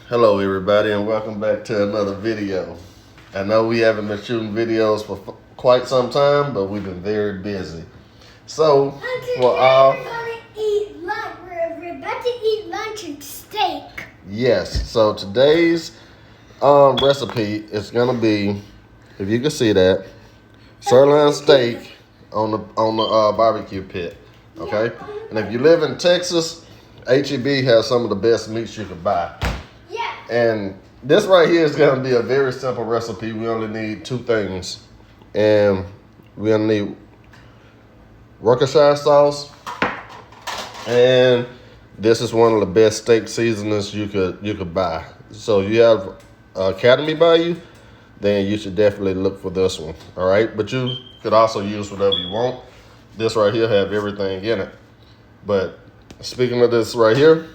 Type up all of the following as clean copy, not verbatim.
Hello everybody and welcome back to another video. I know we haven't been shooting videos for quite some time, but we've been very busy. So, we're about to eat lunch and steak. Yes, so today's recipe is gonna be, if you can see that, sirloin steak on the barbecue pit. Okay? And if you live in Texas, HEB has some of the best meats you could buy. And this right here is going to be a very simple recipe. We only need two things. And we're going to need Worcestershire sauce. And this is one of the best steak seasonings you could buy. So if you have Academy by you, then you should definitely look for this one. All right? But you could also use whatever you want. This right here have everything in it. But speaking of this right here,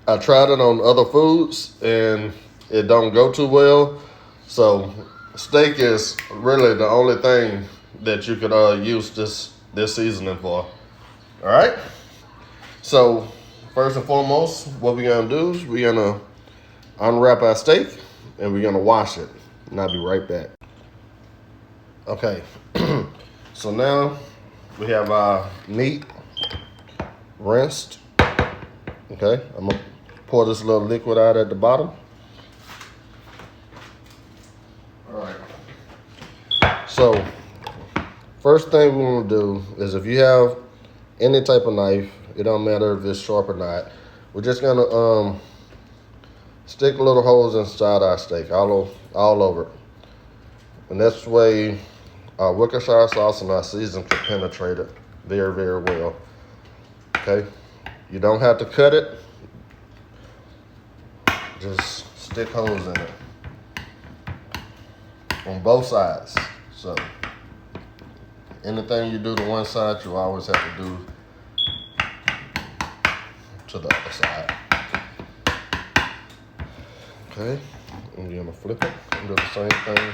I tried it on other foods and it don't go too well. So steak is really the only thing that you could use this seasoning for. All right. So first and foremost, what we're gonna do is we're gonna unwrap our steak and we're gonna wash it. And I'll be right back. Okay. So now we have our meat rinsed. Okay, I'm gonna pour this little liquid out at the bottom. All right. So, first thing we want to do is if you have any type of knife, it don't matter if it's sharp or not, we're just gonna stick little holes inside our steak, all over it. And this way, our Worcestershire sauce and our seasoning can penetrate it very, very well. Okay. You don't have to cut it. Just stick holes in it on both sides. So anything you do to one side, you always have to do to the other side. Okay, and you're gonna flip it and do the same thing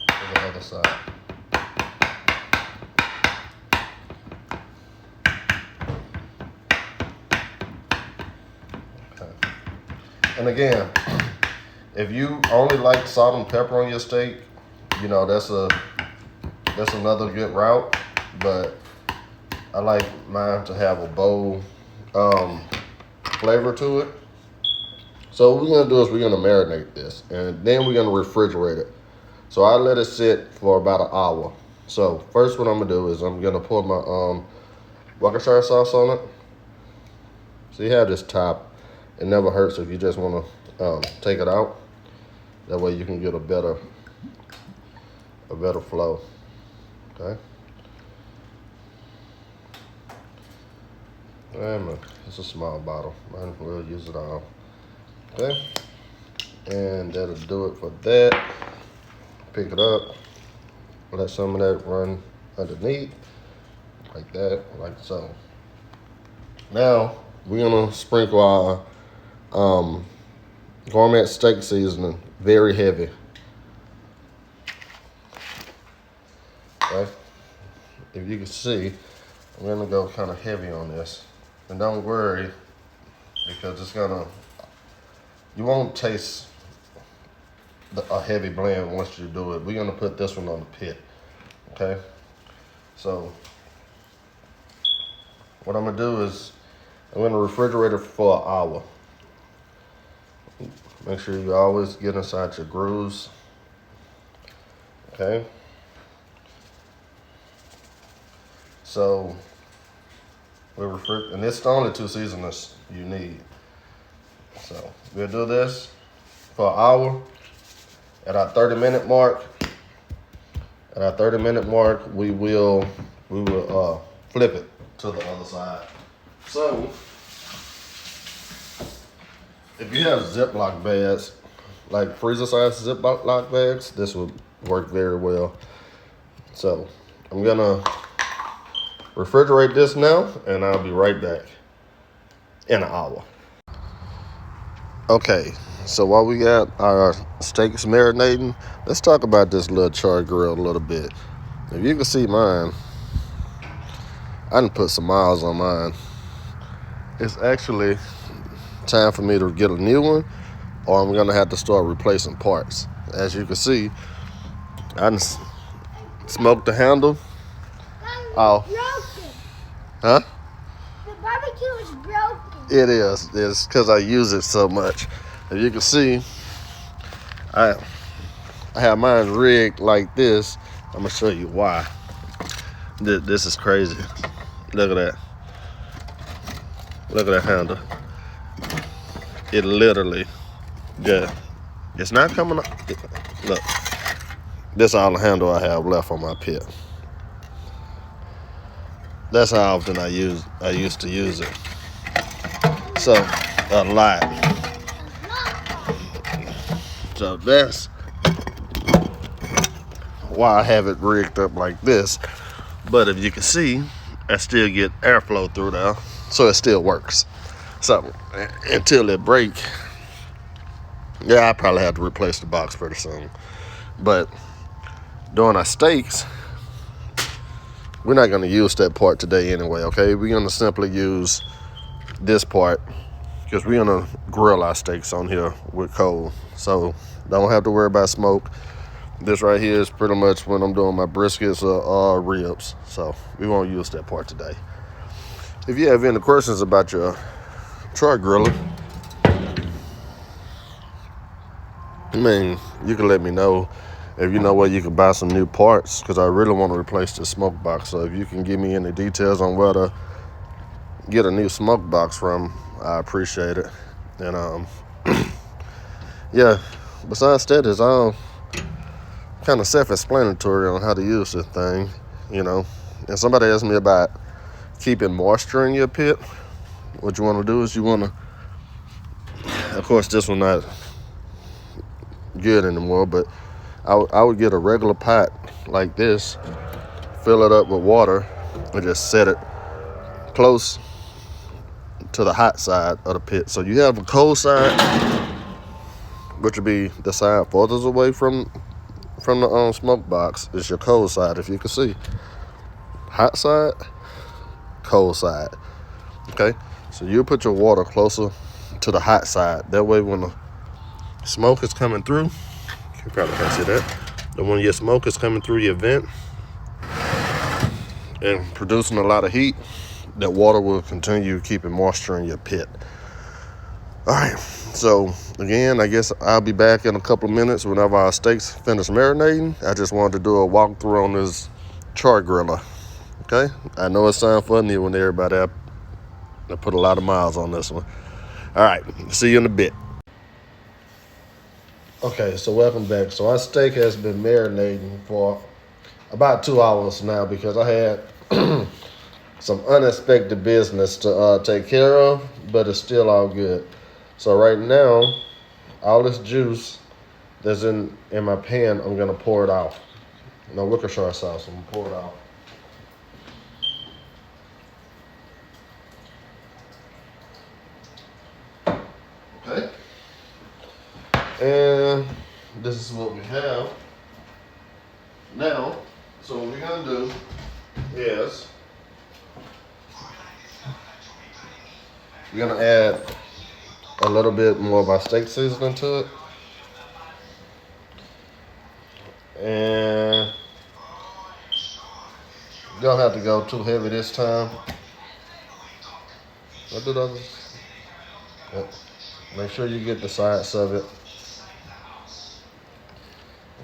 to the other side. And again, if you only like salt and pepper on your steak, you know, that's another good route. But I like mine to have a bold flavor to it. So what we're gonna do is we're gonna marinate this and then we're gonna refrigerate it. So I let it sit for about an hour. So first what I'm gonna do is I'm gonna pour my Worcestershire sauce on it. So you have this top. It never hurts if you just want to take it out. That way you can get a better flow. Okay. And it's a small bottle. We'll use it all. Okay. And that'll do it for that. Pick it up. Let some of that run underneath, like that, like so. Now we're gonna sprinkle our gourmet steak seasoning, very heavy. Okay. If you can see, I'm gonna go kind of heavy on this. And don't worry, because you won't taste a heavy blend once you do it. We're gonna put this one on the pit, okay? So, what I'm gonna do is, I'm gonna refrigerate it for an hour. Make sure you always get inside your grooves. Okay. So and it's the only two seasonings you need. So we'll do this for an hour. At our 30-minute mark, we will flip it to the other side. So if you have Ziploc bags, like freezer-sized Ziploc bags, this would work very well. So I'm gonna refrigerate this now, and I'll be right back in an hour. Okay, so while we got our steaks marinating, let's talk about this little char grill a little bit. If you can see mine, I done put some miles on mine. It's actually time for me to get a new one, or I'm gonna have to start replacing parts. As you can see, I done smoked the handle off. Broken. Huh? The barbecue is broken. It is. It's because I use it so much. As you can see, I have mine rigged like this. I'm gonna show you why. This is crazy. Look at that. Look at that handle. It literally, yeah. It's not coming up. Look, this is all the handle I have left on my pit. That's how often I used to use it. So, a lot. So that's why I have it rigged up like this. But if you can see, I still get airflow through there, so it still works. So until it break, yeah, I probably have to replace the box pretty soon. But doing our steaks, we're not gonna use that part today anyway, okay? We're gonna simply use this part because we're gonna grill our steaks on here with coal. So don't have to worry about smoke. This right here is pretty much when I'm doing my briskets or ribs. So we won't use that part today. If you have any questions about your char griller, I mean, you can let me know. If you know where you can buy some new parts, because I really want to replace the smoke box. So if you can give me any details on where to get a new smoke box from, I appreciate it. And yeah, besides that, it's all kind of self-explanatory on how to use this thing, you know. And somebody asked me about keeping moisture in your pit. What you want to do is you want to, of course, this one not good anymore, but I would get a regular pot like this, fill it up with water, and just set it close to the hot side of the pit. So you have a cold side, which would be the side furthest away from the smoke box. Is your cold side, if you can see. Hot side, cold side. Okay, so you put your water closer to the hot side. That way, when the smoke is coming through, you probably can't see that. But when your smoke is coming through your vent and producing a lot of heat, that water will continue keeping moisture in your pit. All right, so again, I guess I'll be back in a couple of minutes whenever our steaks finish marinating. I just wanted to do a walkthrough on this char griller. Okay, I know it sounds funny when everybody I put a lot of miles on this one. All right, see you in a bit. Okay, so welcome back. So our steak has been marinating for about 2 hours now because I had some unexpected business to take care of, but it's still all good. So right now, all this juice that's in my pan, I'm gonna pour it out. No Worcestershire sauce, I'm gonna pour it out. Okay. And this is what we have now. So what we're gonna do is we're gonna add a little bit more of our steak seasoning to it. And you don't have to go too heavy this time. What do those? Yep. Make sure you get the sides of it.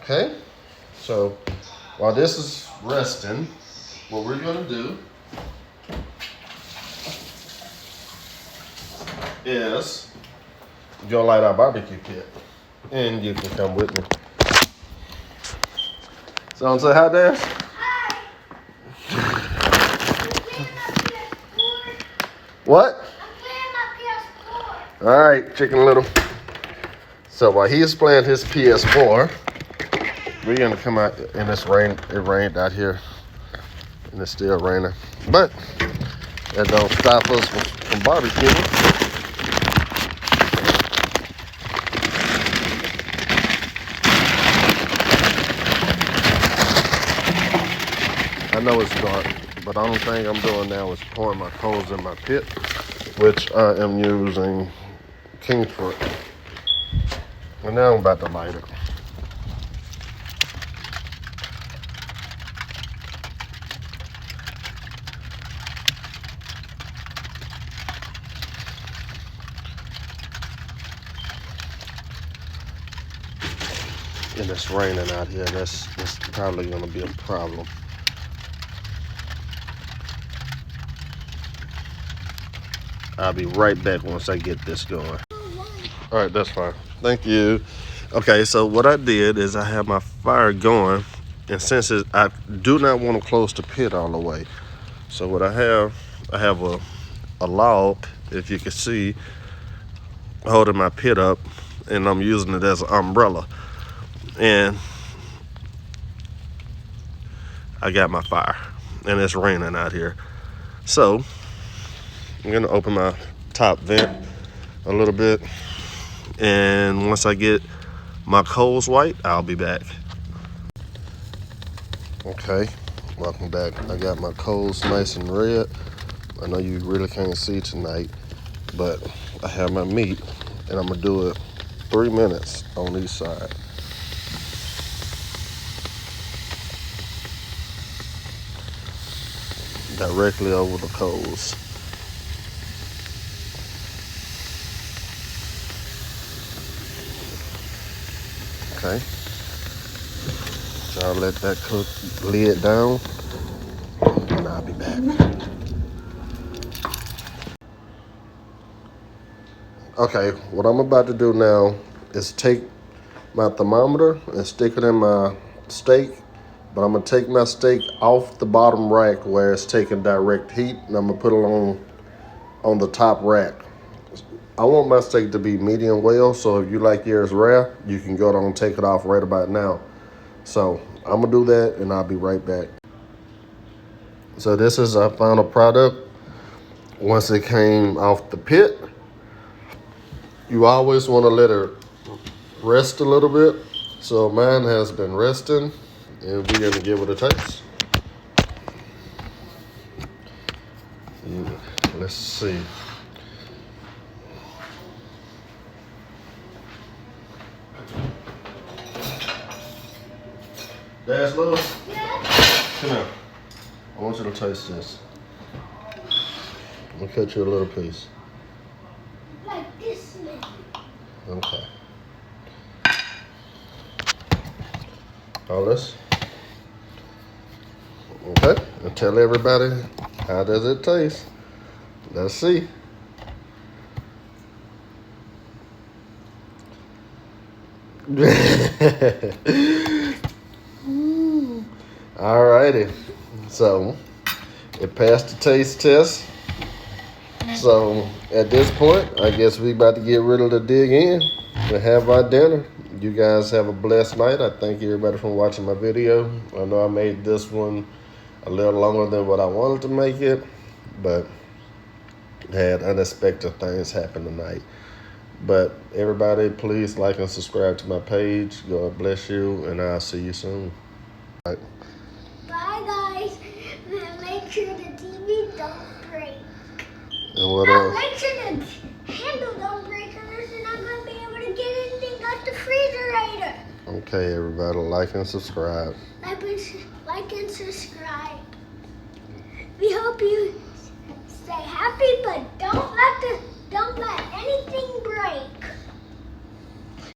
Okay, so while this is resting, what we're gonna do is you're gonna light our barbecue pit, and you can come with me. Someone say hi, Dash. Hi. What? I'm playing my PS4. All right, Chicken Little. So while he's playing his PS4, we're gonna come out in this rain. It rained out here, and it's still raining. But that don't stop us from barbecuing. I know it's dark, but the only thing I'm doing now is pouring my coals in my pit, which I am using Kingford. And now I'm about to light it. And it's raining out here. That's probably gonna be a problem. I'll be right back once I get this going. All right, that's fine. Thank you. Okay, so what I did is I have my fire going, and since I do not want to close the pit all the way, so what I have a log, if you can see, holding my pit up, and I'm using it as an umbrella. And I got my fire, and it's raining out here. So I'm gonna open my top vent a little bit, and once I get my coals white, I'll be back. Okay, welcome back. I got my coals nice and red. I know you really can't see tonight, but I have my meat, and I'm gonna do it 3 minutes on each side. Directly over the coals. Okay. So I'll let that cook, lid down, and I'll be back. Okay, what I'm about to do now is take my thermometer and stick it in my steak, but I'm gonna take my steak off the bottom rack where it's taking direct heat, and I'm gonna put it on the top rack. I want my steak to be medium well, so if you like yours rare, you can go down and take it off right about now. So I'm gonna do that, and I'll be right back. So this is our final product. Once it came off the pit, you always want to let it rest a little bit. So mine has been resting, and we're gonna give it a taste. Let's see. Dash Lewis, come here. I want you to taste this. I'm gonna cut you a little piece. Like this one. Okay. All this. Okay. And tell everybody, how does it taste? Let's see. Alrighty. So it passed the taste test. So at this point, I guess we about to get ready to dig in and have our dinner. You guys have a blessed night. I thank everybody for watching my video. I know I made this one a little longer than what I wanted to make it, but had unexpected things happen tonight. But everybody, please like and subscribe to my page. God bless you, and I'll see you soon. Bye. Bye, guys. Make sure the TV don't break. And what else? Make sure the handle don't break, or else you're not going to be able to get anything out the refrigerator. Okay, everybody, like and subscribe. Like and subscribe. We hope you stay happy, but don't